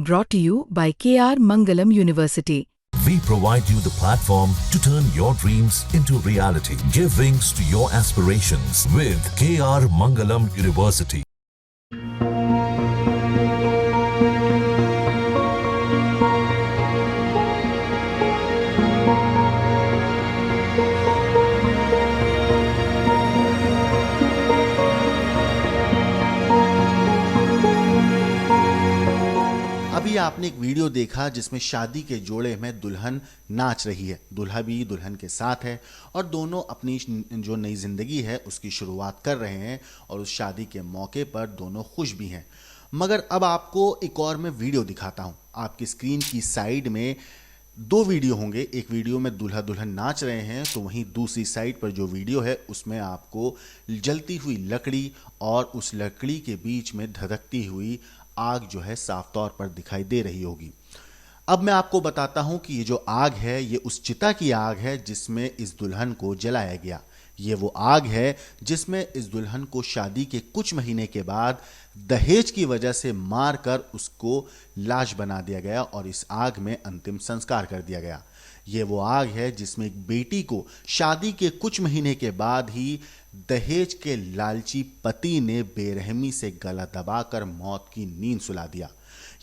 Brought to you by KR Mangalam University. We provide you the platform to turn your dreams into reality. Give wings to your aspirations with KR Mangalam University. अभी आपने एक video देखा जिसमें शादी के जोड़े में दुल्हन नाच रही है, दूल्हा भी दुल्हन के साथ है और दोनों अपनी जो नई जिंदगी है उसकी शुरुआत कर रहे हैं और उस शादी के मौके पर दोनों खुश भी हैं। मगर अब आपको एक और मैं वीडियो दिखाता हूं। आपकी स्क्रीन की साइड में दो वीडियो होंगे। एक वीडियो में दूल्हा दुल्हन नाच रहे हैं, तो वहीं दूसरी साइड पर जो वीडियो है उसमें आपको जलती हुई लकड़ी और उस लकड़ी के बीच में धधकती हुई आग जो है साफ तौर पर दिखाई दे रही होगी। अब मैं आपको बताता हूं कि ये जो आग है ये उस चिता की आग है जिसमें इस दुल्हन को जलाया गया। ये वो आग है जिसमें इस दुल्हन को शादी के कुछ महीने के बाद दहेज की वजह से मारकर उसको लाश बना दिया गया और इस आग में अंतिम संस्कार कर दिया गया। ये वो आग है जिसमें एक बेटी को शादी के कुछ महीने के बाद ही दहेज के लालची पति ने बेरहमी से गला दबाकर मौत की नींद सुला दिया।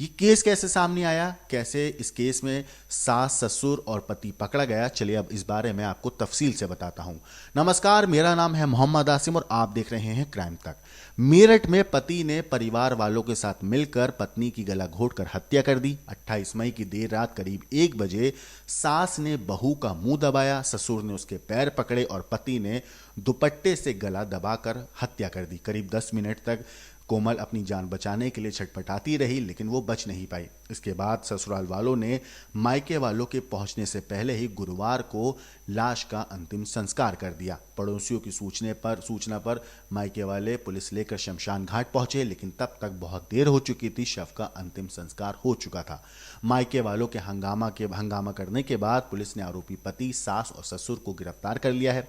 ये केस कैसे सामने आया, कैसे इस केस में सास ससुर और पति पकड़ा गया, चलिए अब इस बारे में आपको तफसील से बताता हूं। नमस्कार, मेरा नाम है मोहम्मद आसिम और आप देख रहे हैं क्राइम तक। मेरठ में पति ने परिवार वालों के साथ मिलकर पत्नी की गला घोंटकर हत्या कर दी। 28 मई की देर रात करीब 1 बजे सास ने बहू का मुंह दबाया, ससुर ने उसके पैर पकड़े और पति ने दुपट्टे से गला दबाकर हत्या कर दी। करीब 10 मिनट तक कोमल अपनी जान बचाने के लिए छटपटाती रही, लेकिन वो बच नहीं पाई। इसके बाद ससुराल वालों ने मायके वालों के पहुंचने से पहले ही गुरुवार को लाश का अंतिम संस्कार कर दिया। पड़ोसियों की सूचना पर मायके वाले पुलिस लेकर शमशान घाट पहुंचे, लेकिन तब तक बहुत देर हो चुकी थी। शव का अंतिम संस्कार हो चुका था। मायके वालों के हंगामा करने के बाद पुलिस ने आरोपी पति, सास और ससुर को गिरफ्तार कर लिया है।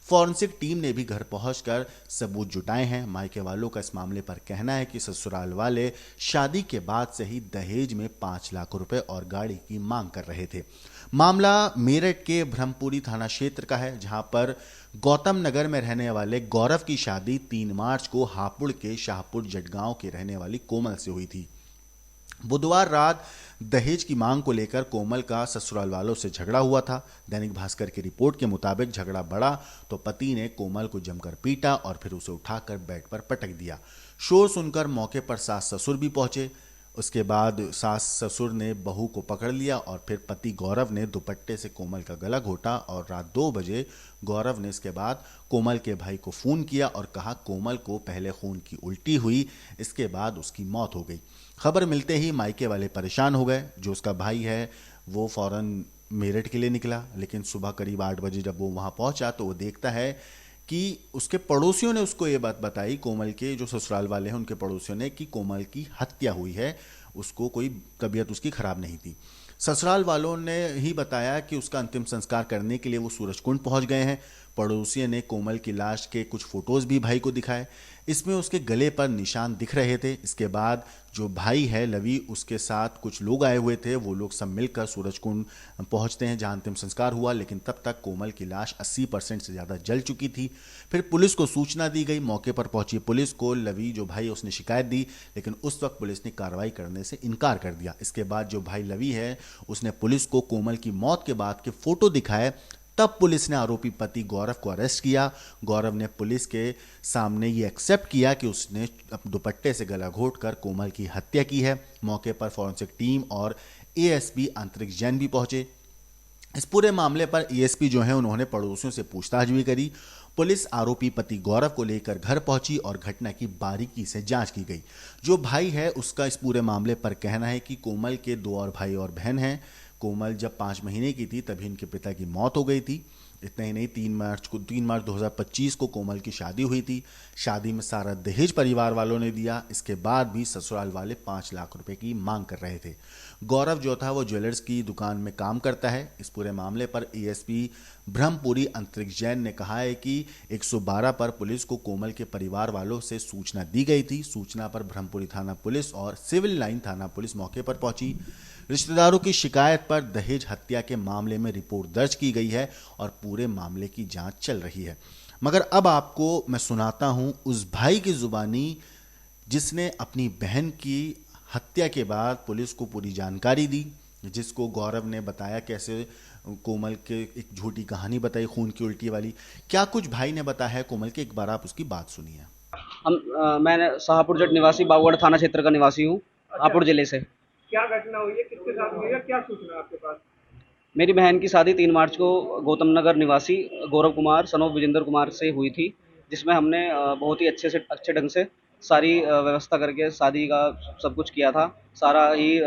फॉरेंसिक टीम ने भी घर पहुंचकर सबूत जुटाए हैं। मायके वालों का इस मामले पर कहना है कि ससुराल वाले शादी के बाद से ही दहेज में 5 लाख रुपए और गाड़ी की मांग कर रहे थे। मामला मेरठ के ब्रह्मपुरी थाना क्षेत्र का है, जहां पर गौतम नगर में रहने वाले गौरव की शादी 3 मार्च को हापुड़ के शाहपुर जटगांव के रहने वाली कोमल से हुई थी। बुधवार रात दहेज की मांग को लेकर कोमल का ससुराल वालों से झगड़ा हुआ था। दैनिक भास्कर की रिपोर्ट के मुताबिक झगड़ा बढ़ा तो पति ने कोमल को जमकर पीटा और फिर उसे उठाकर बेड पर पटक दिया। शोर सुनकर मौके पर सास ससुर भी पहुंचे। उसके बाद सास ससुर ने बहू को पकड़ लिया और फिर पति गौरव ने दुपट्टे से कोमल का गला घोंटा और रात 2 बजे गौरव ने इसके बाद कोमल के भाई को फ़ोन किया और कहा कोमल को पहले खून की उल्टी हुई, इसके बाद उसकी मौत हो गई। खबर मिलते ही मायके वाले परेशान हो गए। जो उसका भाई है वो फौरन मेरठ के लिए निकला, लेकिन सुबह करीब 8 बजे जब वो वहाँ पहुँचा तो वो देखता है कि उसके पड़ोसियों ने उसको ये बात बताई, कोमल के जो ससुराल वाले हैं उनके पड़ोसियों ने, कि कोमल की हत्या हुई है, उसको कोई तबीयत उसकी खराब नहीं थी। ससुराल वालों ने ही बताया कि उसका अंतिम संस्कार करने के लिए वो सूरजकुंड पहुंच गए हैं। पड़ोसियों ने कोमल की लाश के कुछ फोटोज भी भाई को दिखाए। इसमें उसके गले पर निशान दिख रहे थे। इसके बाद जो भाई है लवी, उसके साथ कुछ लोग आए हुए थे। वो लोग सब मिलकर सूरजकुंड पहुंचते हैं जहां अंतिम संस्कार हुआ, लेकिन तब तक कोमल की लाश 80% से ज़्यादा जल चुकी थी। फिर पुलिस को सूचना दी गई। मौके पर पहुंची पुलिस को लवी जो भाई उसने शिकायत दी, लेकिन उस वक्त पुलिस ने कार्रवाई करने से इनकार कर दिया। इसके बाद जो भाई लवी है उसने पुलिस को कोमल की मौत के बाद के फोटो दिखाए। तब पुलिस ने आरोपी पति गौरव को अरेस्ट किया। गौरव ने पुलिस के सामने ये एक्सेप्ट किया कि उसने दुपट्टे से गला घोंटकर कोमल की हत्या की है। मौके पर फॉरेंसिक टीम और एएसपी अंतरिक्ष जैन भी पहुंचे। इस पूरे मामले पर एएसपी जो है उन्होंने पड़ोसियों से पूछताछ भी करी। पुलिस आरोपी पति गौरव को लेकर घर पहुंची और घटना की बारीकी से जांच की गई। जो भाई है उसका इस पूरे मामले पर कहना है कि कोमल के 2 और भाई और बहन हैं। कोमल जब 5 महीने की थी तभी इनके पिता की मौत हो गई थी। इतना ही नहीं, 3 मार्च 2025 को कोमल की शादी हुई थी। शादी में सारा दहेज परिवार वालों ने दिया। इसके बाद भी ससुराल वाले 5 लाख रुपए की मांग कर रहे थे। गौरव जो था वो ज्वेलर्स की दुकान में काम करता है। इस पूरे मामले पर एएसपी ब्रह्मपुरी अंतरिक्ष जैन ने कहा है कि 112 पर पुलिस को कोमल के परिवार वालों से सूचना दी गई थी। सूचना पर ब्रह्मपुरी थाना पुलिस और सिविल लाइन थाना पुलिस मौके पर पहुंची। रिश्तेदारों की शिकायत पर दहेज हत्या के मामले में रिपोर्ट दर्ज की गई है और पूरे मामले की जांच चल रही है। मगर अब आपको मैं सुनाता हूं उस भाई की जुबानी जिसने अपनी बहन की हत्या के बाद पुलिस को पूरी जानकारी दी, जिसको गौरव ने बताया कैसे कोमल के एक झूठी कहानी बताई खून की उल्टी वाली। क्या कुछ भाई ने बताया है कोमल के, एक बार आप उसकी बात सुनिए। मैं शाहपुर जट निवासी बागवाड़ा थाना क्षेत्र का निवासी हूँ, हापुड़ जिले से। क्या घटना हुई है, किसके साथ हुई है, क्या सूचना आपके पास? मेरी बहन की शादी 3 मार्च को गौतम नगर निवासी गौरव कुमार सन ऑफ विजेंद्र कुमार से हुई थी, जिसमें हमने बहुत ही अच्छे ढंग से सारी व्यवस्था करके शादी का सब कुछ किया था। सारा ही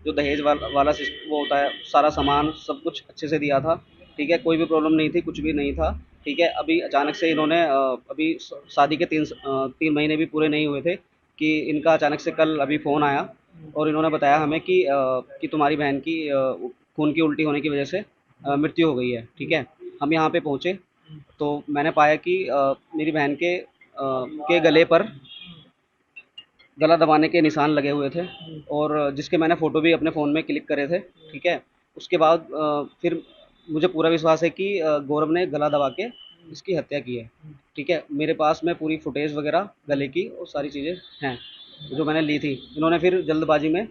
जो दहेज वाला वो होता है, सारा सामान सब कुछ अच्छे से दिया था। ठीक है, कोई भी प्रॉब्लम नहीं थी, कुछ भी नहीं था। ठीक है, अभी अचानक से इन्होंने अभी शादी के 3 महीने भी पूरे नहीं हुए थे कि इनका अचानक से कल अभी फ़ोन आया और इन्होंने बताया हमें कि तुम्हारी बहन की खून की उल्टी होने की वजह से मृत्यु हो गई है। ठीक है, हम यहाँ पे पहुँचे तो मैंने पाया कि मेरी बहन के गले पर गला दबाने के निशान लगे हुए थे और जिसके मैंने फ़ोटो भी अपने फ़ोन में क्लिक करे थे। ठीक है, उसके बाद फिर मुझे पूरा विश्वास है कि गौरव ने गला दबा के इसकी हत्या की है। ठीक है, मेरे पास में पूरी फुटेज वगैरह गले की और सारी चीज़ें हैं जो मैंने ली थी। इन्होंने फिर जल्दबाजी में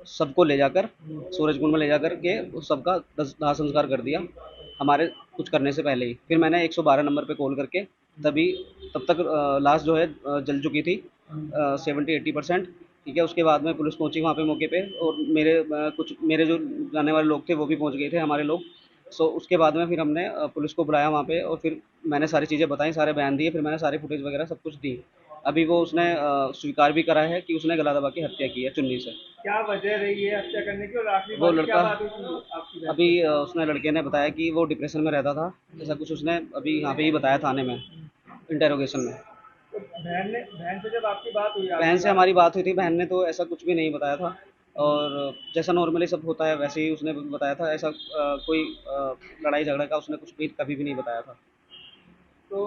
सबको ले जाकर सूरजकुंड में ले जाकर के उस सबका दाह संस्कार कर दिया हमारे कुछ करने से पहले ही। फिर मैंने 112 नंबर पे कॉल करके तब तक लाश जो है जल चुकी थी 70-80%। ठीक है, उसके बाद में पुलिस पहुंची वहाँ पे मौके पे और मेरे जो जाने वाले लोग थे वो भी पहुंच गए थे, हमारे लोग। सो उसके बाद में फिर हमने पुलिस को बुलाया वहाँ पे और फिर मैंने सारी चीज़ें बताई, सारे बयान दिए, फिर मैंने सारी फुटेज वगैरह सब कुछ दी। अभी वो उसने स्वीकार भी करा है कि उसने गला दबा के हत्या की है चुन्नी से। क्या वजह रही है हत्या करने की और आखिरी वो बात क्या लड़का बात हुई थी आपकी बहन? अभी उसने लड़के ने बताया कि वो डिप्रेशन में रहता था, ऐसा कुछ उसने अभी यहाँ पे ही बताया थाने में इंटेरोगेशन में। तो बहन से जब आपकी बात हुई, बहन से हमारी बात हुई थी, बहन ने तो ऐसा कुछ भी नहीं बताया था और जैसा नॉर्मली सब होता है वैसे ही उसने बताया था। ऐसा कोई लड़ाई झगड़ा का उसने कुछ भी कभी भी नहीं बताया था। तो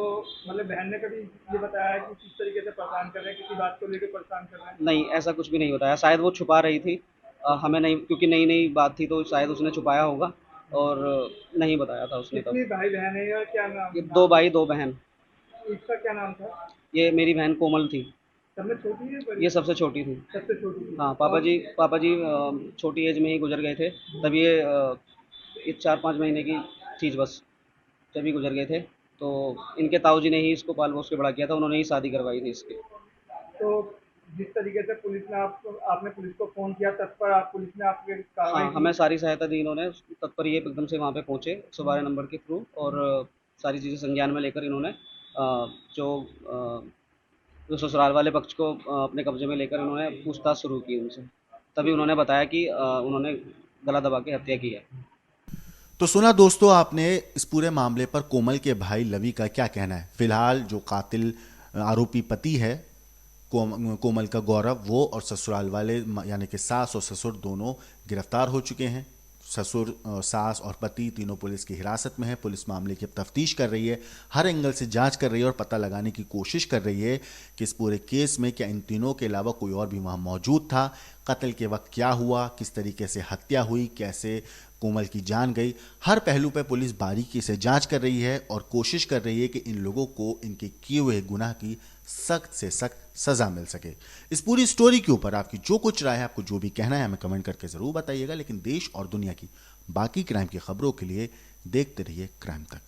मतलब बहन ने कभी ये बताया है कि किस तरीके से परेशान कर रहे हैं, किसी बात को लेकर परेशान कर रहे हैं? नहीं, ऐसा कुछ भी नहीं बताया। शायद वो छुपा रही थी, हमें नहीं, क्योंकि नई बात थी तो शायद उसने छुपाया होगा और नहीं बताया था उसने तब। कितनी भाई बहन है और क्या नाम? ये 2 भाई 2 बहन। इसका क्या नाम था? ये मेरी बहन कोमल थी, सब में छोटी है, बड़ी? ये सबसे छोटी थी। सबसे छोटी थी। हाँ, पापा जी छोटी एज में ही गुजर गए थे, तब ये 4-5 महीने की थी बस, तभी गुजर गए थे। तो इनके ताऊजी ने ही इसको पाल पोस के बड़ा किया था, उन्होंने ही शादी करवाई थी इसकी। तो जिस तरीके से पुलिस ने आपने पुलिस को फोन किया, तत्पर पुलिस ने आपके कार्रवाई हाँ, की? हमें सारी सहायता दी इन्होंने, तत्पर ये एकदम से वहाँ पे पहुँचे 112 नंबर के थ्रू और सारी चीज़ें संज्ञान में लेकर इन्होंने जो ससुराल वाले पक्ष को अपने कब्जे में लेकर इन्होंने पूछताछ शुरू की उनसे, तभी उन्होंने बताया कि उन्होंने गला दबा के हत्या की है। तो सुना दोस्तों आपने इस पूरे मामले पर कोमल के भाई लवी का क्या कहना है। फिलहाल जो कातिल आरोपी पति है कोमल का गौरव, वो और ससुराल वाले यानी कि सास और ससुर दोनों गिरफ्तार हो चुके हैं। ससुर, सास और पति तीनों पुलिस की हिरासत में है। पुलिस मामले की तफ्तीश कर रही है, हर एंगल से जांच कर रही है और पता लगाने की कोशिश कर रही है कि इस पूरे केस में क्या इन तीनों के अलावा कोई और भी वहां मौजूद था, कत्ल के वक्त क्या हुआ, किस तरीके से हत्या हुई, कैसे कोमल की जान गई। हर पहलू पर पुलिस बारीकी से जांच कर रही है और कोशिश कर रही है कि इन लोगों को इनके किए हुए गुनाह की सख्त से सख्त सजा मिल सके। इस पूरी स्टोरी के ऊपर आपकी जो कुछ राय है, आपको जो भी कहना है, हमें कमेंट करके जरूर बताइएगा। लेकिन देश और दुनिया की बाकी क्राइम की खबरों के लिए देखते रहिए क्राइम तक।